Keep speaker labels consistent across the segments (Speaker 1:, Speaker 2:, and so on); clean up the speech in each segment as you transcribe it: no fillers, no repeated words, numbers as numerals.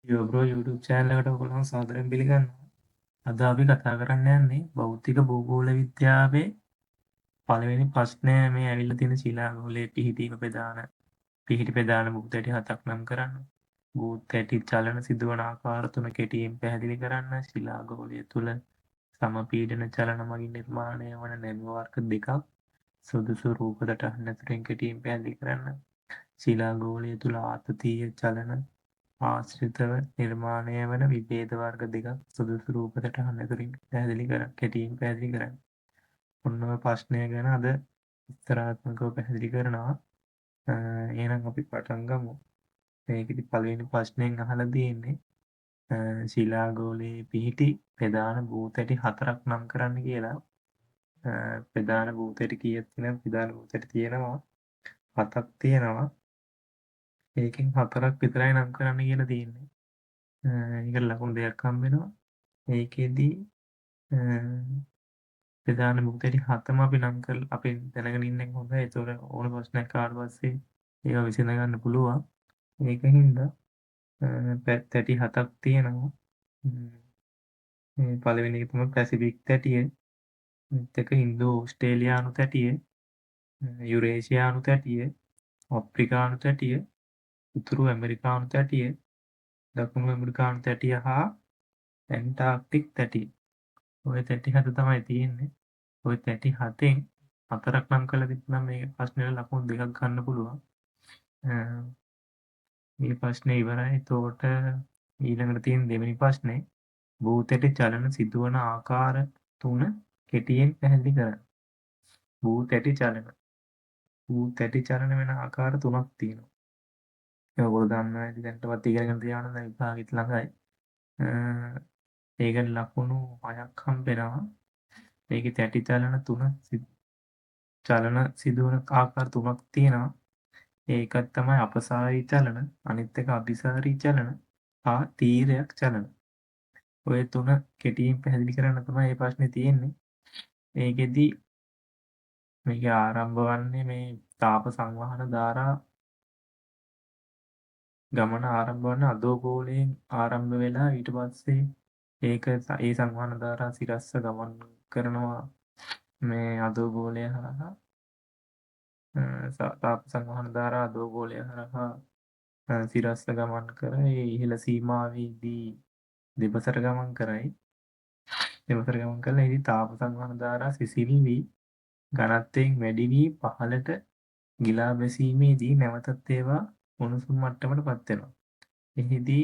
Speaker 1: යෝබ්‍රෝ YouTube channel එකට ඔයගොල්ලෝ සාදරයෙන් පිළිගන්නවා. අද අපි කතා කරන්න යන්නේ භෞතික භූගෝල විද්‍යාවේ පළවෙනි ප්‍රශ්නය මේ ඇවිල්ලා තියෙන ශිලාගෝලයේ පිහිටි ප්‍රධාන භූත ඇටි හතක් නම් කරන්න. භූත ඇටි චලන සිදුවන ආකාර තුන කෙටියෙන් පැහැදිලි කරන්න. ශිලාගෝලය තුල සමපීඩන චලන මගින් නිර්මාණය වන නැම වර්ග දෙකක් සුදුසු රූප සටහන් ඇතුළෙන් කෙටියෙන් පැහැදිලි කරන්න. ශිලාගෝලය තුල ආතතීය චලන ආශ්‍රිතව නිර්මාණය වන විභේද වර්ග දෙකක් සුදුසු රූප සටහන් ඇතුළින් කෙටියෙන් පැහැදිලි කරන්න. ඔන්න ඔය ප්‍රශ්නය ගැන අද විස්තරාත්මකව පැහැදිලි කරනවා. එහෙනම් අපි පටන් ගමු. මේකෙදි පළවෙනි ප්‍රශ්නයෙන් අහලා තියෙන්නේ ශිලාගෝලයේ පිහිටි ප්‍රධාන භූත ඇටි හතරක් නම් කරන්න කියලා. ප්‍රධාන භූත ඇටි කීයක් තියෙනවද? ප්‍රධාන භූත ඇටි තියෙනවා හතක් තියෙනවා. ඒකෙන් හතරක් විතරයි නම් කරන්න කියලා තියෙන්නේ. ඒකට ලකුණු දෙකක් හම්බ වෙනවා. ඒකෙදි ප්‍රධාන භූත ඇටි හතම අපි නම් කරලා අපි දැනගෙන ඉන්න එක හොඳයි. ඒතකොට ඕන ප්‍රශ්නයක් ආවට පස්සේ ඒවා විසඳ ගන්න පුළුවන්. ඒකින්ද තැටි හතක් තියෙනවා. මේ පළවෙනි එක තමයි පැසිෆික් තැටිය. අනිත් එක ඉන්දෝ ඕස්ට්‍රේලියානු තැටිය, යුරේසියානු තැටිය, අප්‍රිකානු තැටිය, උතුරු ඇමරිකානු තැටිය, දකුණු ඇමරිකානු තැටිය හා ඇන්ටාර්ක්ටික් තැටිය. ඔය තැටි හත තමයි තියෙන්නේ. ඔය තැටි හතෙන් හතරක් නම් කරලා තිබුණා මේ ප්‍රශ්නෙට ලකුණු දෙකක් ගන්න පුළුවන්. මේ ප්‍රශ්නේ ඉවරයි. එතකොට ඊළඟට තියෙන දෙවෙනි ප්‍රශ්නේ භූත ඇටි චලන සිදුවන ආකාර තුන කෙටියෙන් පැහැදිලි කරන්න. භූත ඇටි චලන වෙන ආකාර තුනක් තියෙනවා. ඒක ඔයගොල්ලෝ දන්නවා ඇති දැන්ටවත් ඉගෙනගෙන තියාගෙන දැන් විභාගෙත් ළඟයි. ඒකට ලකුණු 6ක් හම්බෙනවා. මේකේ තැටි චලන සිදුවන ආකාර තුනක් තියෙනවා. ඒකක් තමයි අපසාරී චලන, අනිත් එක අභිසාරී චලන හා තීරයක් චලන. ඔය තුන කෙටියෙන් පැහැදිලි කරන්න තමයි මේ ප්‍රශ්නේ තියෙන්නේ. මේකෙදි මේකේ ආරම්භ වන්නේ මේ තාප සංවහන ධාරා ගමන ආරම්භ වන අධෝගෝලයෙන් ආරම්භ වෙලා ඊට පස්සේ ඒ සංවහන ධාරා සිරස්ව ගමන් කරනවා මේ අධෝගෝලය හරහා. තාප සංවහන ධාරා අධෝගෝලය හරහා සිරස්ව ගමන් කර ඒ ඉහළ සීමාවේදී දෙපසට ගමන් කරයි. දෙපසට ගමන් කළා ඉතින් තාප සංවහන ධාරා සිසිල් වී ඝනත්වයෙන් වැඩි වී පහළට ගිලා බැසීමේදී නැවතත් ඒවා උණුසුම් මට්ටමට පත් වෙනවා. එහිදී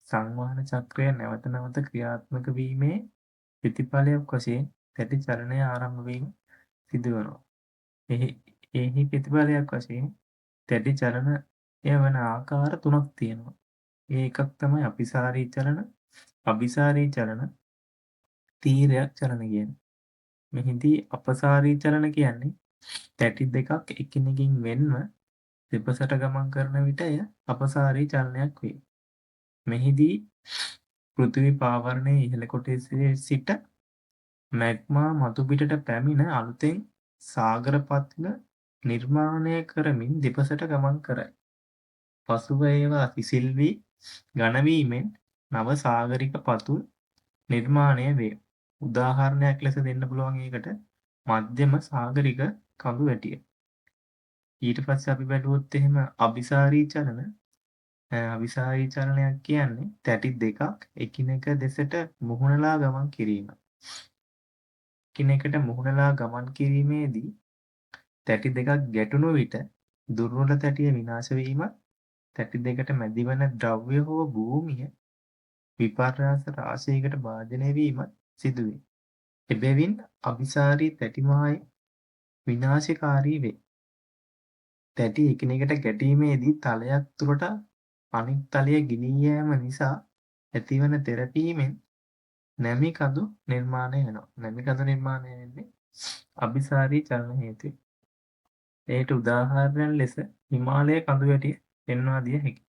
Speaker 1: සංවහන චක්‍රය නැවත නැවත ක්‍රියාත්මක වීමේ ප්‍රතිඵලයක් වශයෙන් තැටි චලනය ආරම්භ වීම සිදු වෙනවා. එහි ප්‍රතිඵලයක් වශයෙන් තැටි චලනය වන ආකාර තුනක් තියෙනවා. ඒ එකක් තමයි අபிසාරී චලන, අபிසාරී චලන, තීරයක් චලන කියන්නේ. මෙහිදී අපසාරී චලන කියන්නේ තැටි දෙකක් එකිනෙකින් වෙන්ව දෙපසට ගමන් කරන විට එය අපසාරී චලනයක් වේ. මෙහිදී පෘථිවි පාවරණයේ ඉහළ කොටසේ සිට මැග්මා මතුපිටට පැමිණ අලුතෙන් සාගර පත්ල නිර්මාණය කරමින් දෙපසට ගමන් කරයි. පසුව ඒවා සිසිල් වී ඝන වීමෙන් නව සාගරික පතුල් නිර්මාණය වේ. උදාහරණයක් ලෙස දෙන්න පුළුවන් ඒකට මධ්‍යම සාගරික කඳු වැටිය. ඊට පස්සේ අපි බැලුවොත් එහෙම අபிසාරී චලන. අபிසාරී චලනයක් කියන්නේ තැටි දෙකක් එකිනෙක දෙසට මුහුණලා ගමන් කිරීම. එකිනෙකට මුහුණලා ගමන් කිරීමේදී තැටි දෙකක් ගැටුණු විට දුර්වල තැටිය විනාශ වීමත්, තැටි දෙකට මැදිවන ද්‍රව්‍ය හෝ භූමිය විපර්යාස රාශියකට භාජනය වීමත් සිදුවේ. එබැවින් අபிසාරී තැටිමහයි විනාශකාරී වේ. තැටි එකිනෙකට ගැටීමේදී තලයක් තුළට අනිත් තලය ගිලී යෑම නිසා ඇතිවන තෙරපීමෙන් නැමි කඳු නිර්මාණය වෙනවා. නැමි කඳු නිර්මාණය වෙන්නේ අபிසාරී චලන හේතුවෙන්. ඒට උදාහරණයක් ලෙස හිමාලය කඳු වැටිය පෙන්වා දිය හැකියි.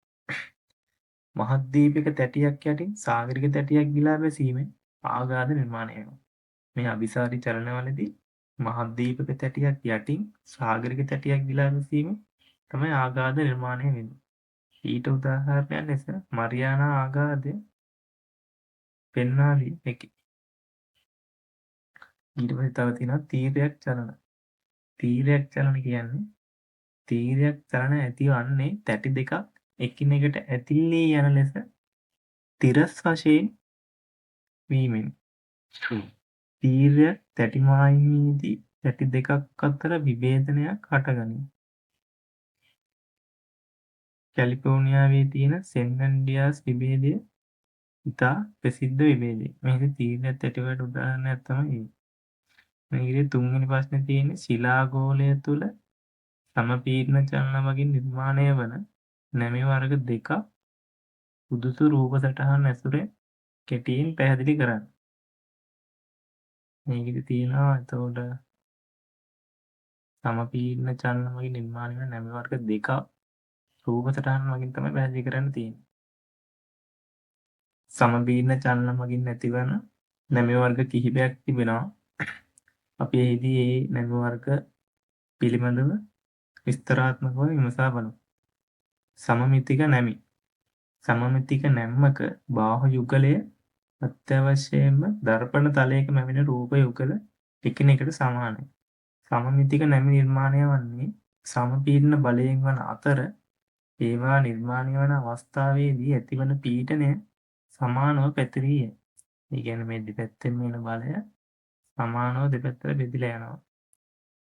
Speaker 1: මහද්වීපික තැටියක් යටින් සාගරික තැටියක් ගිලා බැසීමෙන් ආඝාත නිර්මාණය වෙනවා. මේ අபிසාරී චලනවලදී මහද්වීපික තැටියක් යටින් සාගරික තැටියක් ගිලා බැසීමෙන් තමයි ආඝාත නිර්මාණය වෙන්නේ. ඊට උදාහරණයක් ලෙස මරියානා ආඝාතය පෙන්වා දිය හැකියි. ඊට පස්සේ තව තියෙනවා තීරයක් චලන. තීරයක් චලන කියන්නේ තීරයක් චලන ඇතිවන්නේ තැටි දෙකක් එකිනෙකට ඇතිල්ලී යන ලෙස තිරස් වශයෙන් වීමෙන්. තීරයක් තැටි මායිමේදී තැටි දෙකක් අතර විභේදනයක් හටගනී. කැලිෆෝනියාවේ තියෙන සෙන් ඇන්ඩ්‍රියාස් විභේදය ඉතා ප්‍රසිද්ධ විභේදයක්. මේකේ තීරයක් තැටිවලට උදාහරණයක් තමයි ඒ. මේකේ තුන්වෙනි ප්‍රශ්නේ තියෙන්නේ ශිලා ගෝලය තුල සමපීඩන චලන මගින් නිර්මාණය වන නැමි වර්ග දෙකක් සුදුසු රූප සටහන් ඇසුරෙන් කෙටියෙන් පැහැදිලි කරන්න. මේකෙදි තියෙනවා එතකොට සමපීඩන චලන මගින් නිර්මාණය වන නැමි වර්ග දෙකක් රූප සටහන් මගින් තමයි පැහැදිලි කරන්න තියෙන්නේ. සමපීඩන චලන මගින් ඇතිවන නැමි වර්ග කිහිපයක් තිබෙනවා. අපි එහිදී මේ නැමි වර්ග පිළිබඳව විස්තරාත්මකව විමසා බලමු. සමමිතික නැමි. සමමිතික නැම්මක බාහු යුගලය අත්‍යවශ්‍යයෙන්ම දර්පණ තලයක මැවෙන රූප යුගල එකිනෙකට සමානයි. සමමිතික නැමි නිර්මාණය වන්නේ සමපීඩන බලයෙන් වන අතර ඒවා නිර්මාණය වන අවස්ථාවේදී ඇතිවන පීඩනය සමානව පැතිරී යයි. ඒ කියන්නේ මේ දෙපැත්තෙන් එන බලය සමානව දෙපැත්තට බෙදිලා යනවා.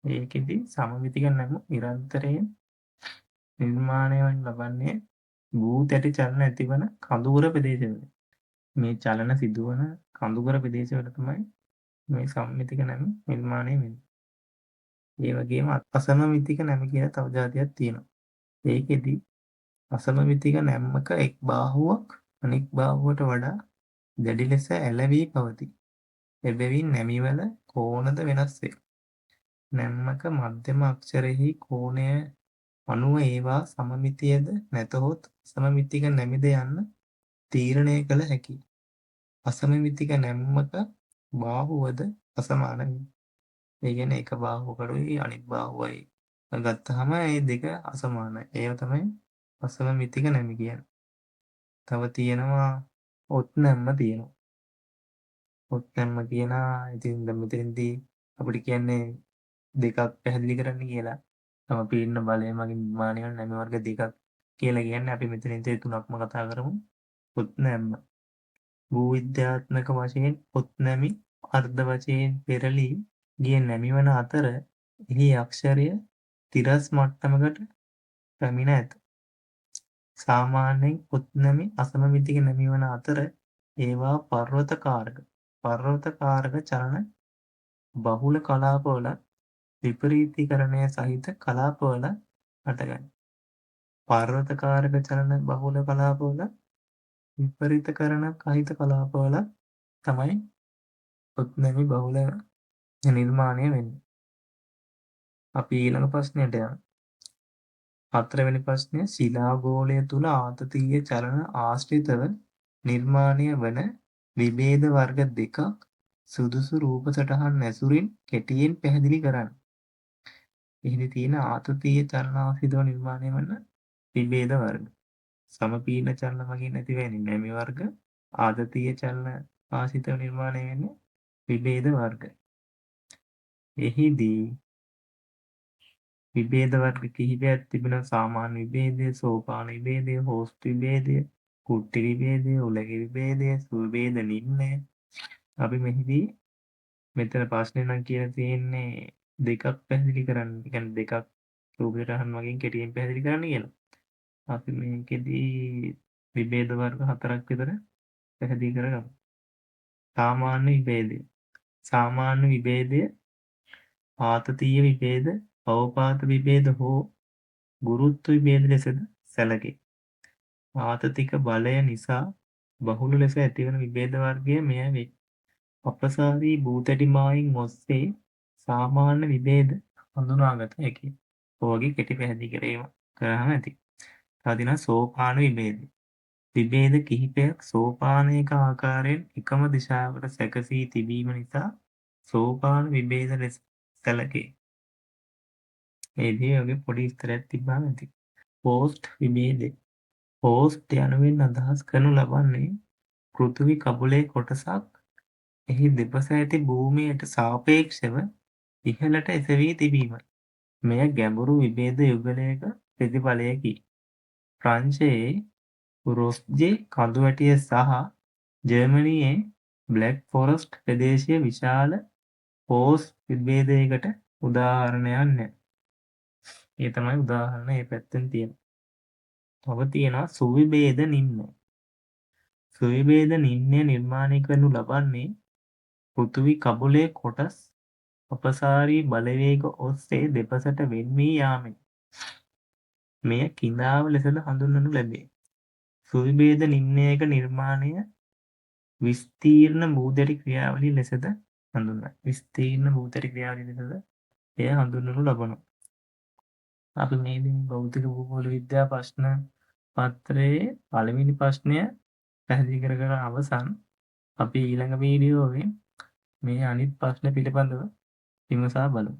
Speaker 1: ඒකෙදි සමමිතික නැමු නිරන්තරයෙන් නිර්මාණය වන ලබන්නේ භූ තැටි චලන ඇතිවන කඳුකර ප්‍රදේශවල. මේ චලන සිදුවන කඳුකර ප්‍රදේශවල තමයි මේ සමමිතික නැමු නිර්මාණය වෙන්නේ. ඒ වගේම අසමමිතික නැමු කියලා තව જાතියක් තියෙනවා. ඒකෙදි අසමමිතික නැම්මක එක් බාහුවක් අනෙක් බාහුවට වඩා දැඩි ලෙස ඇලවී පවතී. එබැවින් නැමිවල කෝණද වෙනස් වේ. නැම්මක මධ්‍යම අක්ෂරයෙහි කෝණය අනුව ඒවා සමමිතියද නැතහොත් අසමමිතික නැමිද යන්න තීරණය කළ හැකියි. අසමමිතික නැම්මක බාහුවද අසමාන වේ. ඒ කියන්නේ එක බාහුවකටයි අනිත් බාහුවයි ගත්තාම මේ දෙක අසමානයි. ඒව තමයි අසමමිතික නැමි කියන්නේ. තව තියෙනවා ඔත් නැම්ම තියෙනවා. ඔත් නැම්ම කියනා ඉතින් දැන් මෙතනදී අපිට කියන්නේ දෙකක් පැහැදිලි කරන්න කියලා. සමපීඩන බලය මගින් නිර්මාණය වන නැමි වර්ග දෙකක් කියලා කියන්නේ අපි මෙතනදී තුනක්ම කතා කරමු. ඔත් නැම්ම. භූවිද්‍යාත්මක වශයෙන් ඔත් නැමි අර්ධ වශයෙන් පෙරළී ගිය නැමි වන අතර එහි අක්ෂරය තිරස් මට්ටමකට පැමිණ ඇත. සාමාන්‍යයෙන් ඔත් නැමි අසමමිතික නැමි වන අතර ඒවා පර්වතකාරක චලන බහුල කලාපවල විපරීතීකරණය සහිත කලාපවල හටගනී. පර්වතකාරක චලන බහුල කලාපවල විපරීතකරණ සහිත කලාපවල තමයි ඔත් නැමි බහුල නිර්මාණය වෙන්නේ. අපි ඊළඟ ප්‍රශ්නයට යමු. 4 වෙනි ප්‍රශ්නය ශිලා ගෝලය තුල ආතතීය චලන ආශ්‍රිතව නිර්මාණය වන විභේද වර්ග දෙකක් සුදුසු රූප සටහන් ඇසුරින් කෙටියෙන් පැහැදිලි කරන්න. එහිදී තියෙන ආතතීය චලන ආශ්‍රිතව නිර්මාණය වන විභේද වර්ග. සමපීඩන චලන මගින් ඇතිවෙන්නේ නැමි වර්ග. ආතතීය චලන ආශ්‍රිතව නිර්මාණය වෙන්නේ විභේද වර්ග. එහිදී විභේද වර්ග කිහිපයක් තිබෙනවා. සාමාන්‍ය විභේදය, සෝපාන විභේදය, හෝස්ට් විභේදය, කුට්ටි විභේදය, උලක විභේදය, සුවිභේද නිම්නය. අපි මෙහිදී මෙතන ප්‍රශ්නේ නම් කියලා තියෙන්නේ දෙකක් පැහැදිලි කරන්න. ඒ කියන්නේ දෙකක් රූපයට අහන්න වගේ කෙටියෙන් පැහැදිලි කරන්න කියලා. අපි මේකෙදී විභේද වර්ග 4ක් විතර පැහැදිලි කරගමු. සාමාන්‍ය විභේදය. සාමාන්‍ය විභේදය ආතතීය විභේද, පවපාත විභේද හෝ ගුරුත්ව විභේද ලෙසද සැලකේ. ආතතික බලය නිසා බහුල ලෙස ඇතිවන විභේද වර්ගය මෙය වේ. අපසාරී භූතැටි මායිම් ඔස්සේ සාමාන්‍ය විභේද හඳුනාගත හැකියි. ඔයගේ කෙටි පැහැදිලි කිරීම කරාම ඇති. තව තියෙනවා සෝපාන විභේද. විභේද කිහිපයක් සෝපානයක ආකාරයෙන් එකම දිශාවකට සැකසී තිබීම නිසා සෝපාන විභේද ලෙස සැලකේ. මේදී වගේ පොඩි විස්තරයක් තිබ්බම ඇති. පෝස්ට් විභේදය. හෝස්ට් යනුවෙන් අදහස් කරනු ලබන්නේ පෘථිවි කබලේ කොටසක් එහි දෙපස ඇති භූමියට සාපේක්ෂව ඉහළට එසවී තිබීමයි. මෙය ගැඹුරු විභේද යුගලයක ප්‍රතිඵලයකි. ප්‍රංශයේ රොස්ජේ කඳුවැටිය සහ ජර්මනියේ බ්ලැක් ෆොරස්ට් ප්‍රදේශයේ විශාල හෝස් විභේදයකට උදාහරණයන්ය. ඒ තමයි උදාහරණ ඒ පැත්තෙන් තියෙන. තව තියෙනවා සුවිභේද නිම්නය. සුවිභේද නිම්නය නිර්මාණය කරනු ලබන්නේ පෘථිවි කබලේ කොටස් අපසාරී බලවේග ඔස්සේ දෙපසට වෙන් වී යාමෙන්. මෙය කිඳාව ලෙසද හඳුන්වනු ලැබේ. සුවිභේද නිම්නයක නිර්මාණය විස්තීර්ණ භූදරි ක්‍රියාවලිය ලෙසද හඳුන්වයි. විස්තීර්ණ භූදරි ක්‍රියාවලිය ලෙසද එය හඳුන්වනු ලබනවා. අපි මේ දින භෞතික භූගෝල විද්‍යා ප්‍රශ්න පත්‍රයේ පළවෙනි ප්‍රශ්නය පැහැදිලි කර අවසන්. අපි ඊළඟ වීඩියෝවේ මේ අනිත් ප්‍රශ්න පිළිබඳව විමසා බලමු.